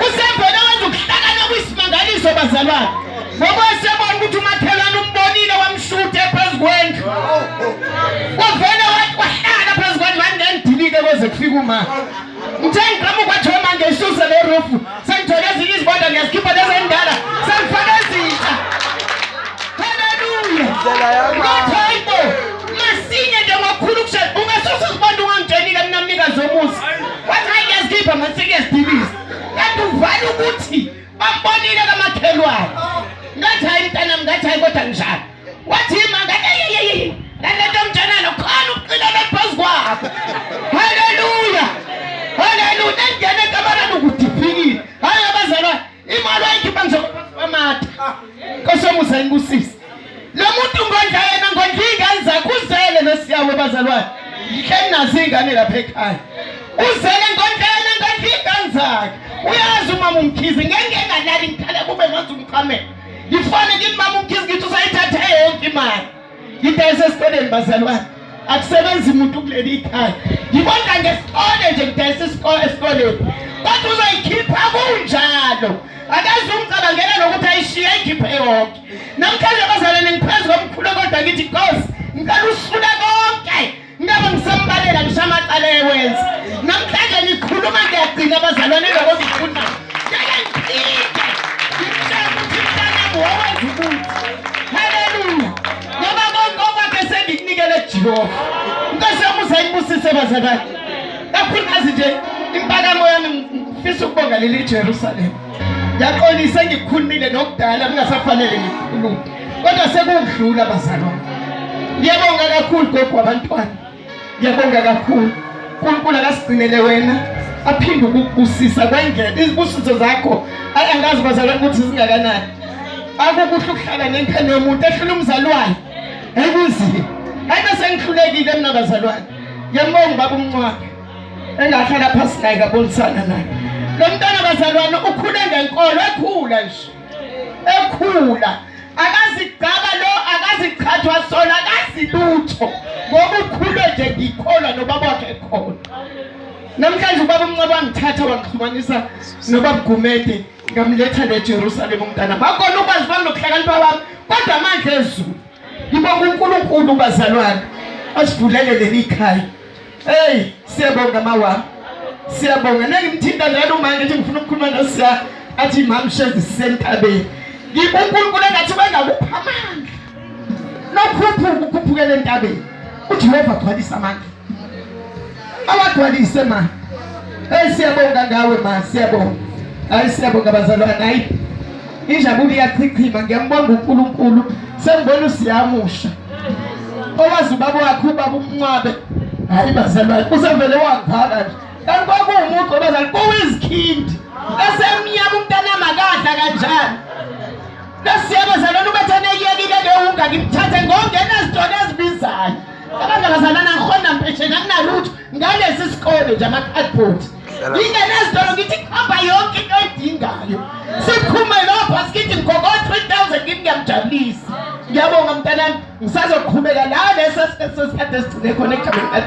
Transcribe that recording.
Usevele wenza ukuhlakana kwisimangaliso bazalwane. Ngoba sebona ukuthi umakhelwane umbonile wamshutha phezukwendlu. Wavele wahlala phezukwendlu wanendilike koze kufika uma. Ngithe ngigqama ukwathi manje isuse le roof. Sengithole ezinye izibonda ngiyazikhipha lezi endala. Sengifaka ezintsha. Hallelujah. Ngithe masinye nje ngokukhulu kushaya. Ungasusa izibonda ungangitshelile mina mnikazi womuzi. Wathi hayi ngiyazikhipha manje ngiyazidiliza. Kanti uvale ukuthi bambonile kamakhelwane. Ngathi hayi mntanami ngathi hayi kodwa njalo. Wathi ngathi nalento mntanana khona uqilele phezu kwakho. Hallelujah. Hallelujah. Ngene kamarani ukuthi iphikile. Hayi abazalwane imali wayikhipha ngizomatha. Nkosomusa ingusisi. Lo muntu ngondla yena ngondla ingane zakhe uzele nosiyawe bazalwane. Ngike nazi ingane lapha ekhaya. Uzele ngondla yena ngondla ingane zakhe. Uyazi umama umkhizi ngeke ngalali ngithale kube manje umqhamela. Ngifane ngithi mama umkhizi ngithi usayithathe yonke imali. Ngidayise esikoleni bazalwane. Akusebenzi umuntu kuleli ikhaya. Ngibonga ngesikole nje ngidayise isikole esikoleni. Kodwa uzoyikhipha kunjalo. Akazi umcabangela nokuthi ayishiye ikhiphe yonke. Namhlanje bazalwane ngiphezu komkhulu kodwa ngithi Nkosi, ngicela usule konke. Ngabe ngisambalela ngishamaqala ewenza. Namhlanje ngikhuluma ngiyagcina bazalwane lokho ngifuna. Hallelujah. Ngoba konke okwakhe sengikunikele Jehova. Nkosi yami usayibusise bazalwane. Kakhulukazi nje impakamo yami ngifisa ukubonga leli Jerusalem. Ngiyaqolisa ngikukhulumile nokudala kungasafanele ngikhulume. Kodwa sekudlula bazalwane. Ngiyabonga kakhulu gogo abantwana. Ngiyabonga kakhulu. uNkulunkulu akasigcinele wena aphinde ukubusisa kwengeke izibusiso zakho angazi bazalwane ukuthi zingakanani. Akukuhle ukuhlala nengane yomuntu ehlula umzalwane ekuzi hayi bese ngihlulekile mina bazalwane. Ngiyambonga baba uMncwabe engahlala phansi naye kabonisana naye. Lo mntwana bazalwane ukhule ngenkolo ekhula nje ekhula akazigaba lo akazichathwa sona akazilutho ngoba ukhule nje ngikholwa nobaba wakhe ekhona. Namhlanje ubaba uMncwabe wangithatha wangihlumanisa nobaba Gumede ngamletha leJerusalem umntana. Bakona ukwazi bami nokuhlakanipha wami kodwa amandla ezulu. Ngibonga uNkulunkulu bazalwane asivulele leli ikhaya. Hey siyabonga mawami. Siyabonga nengimthinta njalo manje ngithi ngifuna ukukhuluma noSiya athi mama shezi sisentabeni. Ngibonga uNkulunkulu engathi bengakupha amandla. Nokhuphuka ukhuphukele entabeni. uJehova gcwalisa amandla. Awagcwalise ma. Hey siyabonga ngawe ma siyabonga. Hayi siyabonga bazalwane hayi. Injabulo iyachichima ngiyambonga uNkulunkulu sengibona usiyamusha. Owazi ubaba wakhe ubaba uMncwabe. Hayi bazalwane usevele wangaka nje. Kanti kwakuwumuntu obazali kuyizikhindi. Esemnyama umntana makadla kanjani. Nasiyabazalwane ubathane yekile leunga ngimthathe ngongena izitolo ezibizayo. Abangazalana ngikhona mpesheni akunalutho ngalesi sikole nje ama-cardboard. Ngingena ezitolo ngithi khamba yonke into oyidingayo. Siphume lapha sikithi ngikho 3000 ngithi ngiyamjabulisa. Ngiyabonga mntanami ngisazoqhubeka la leso sikhathi sigcine khona ekhaya.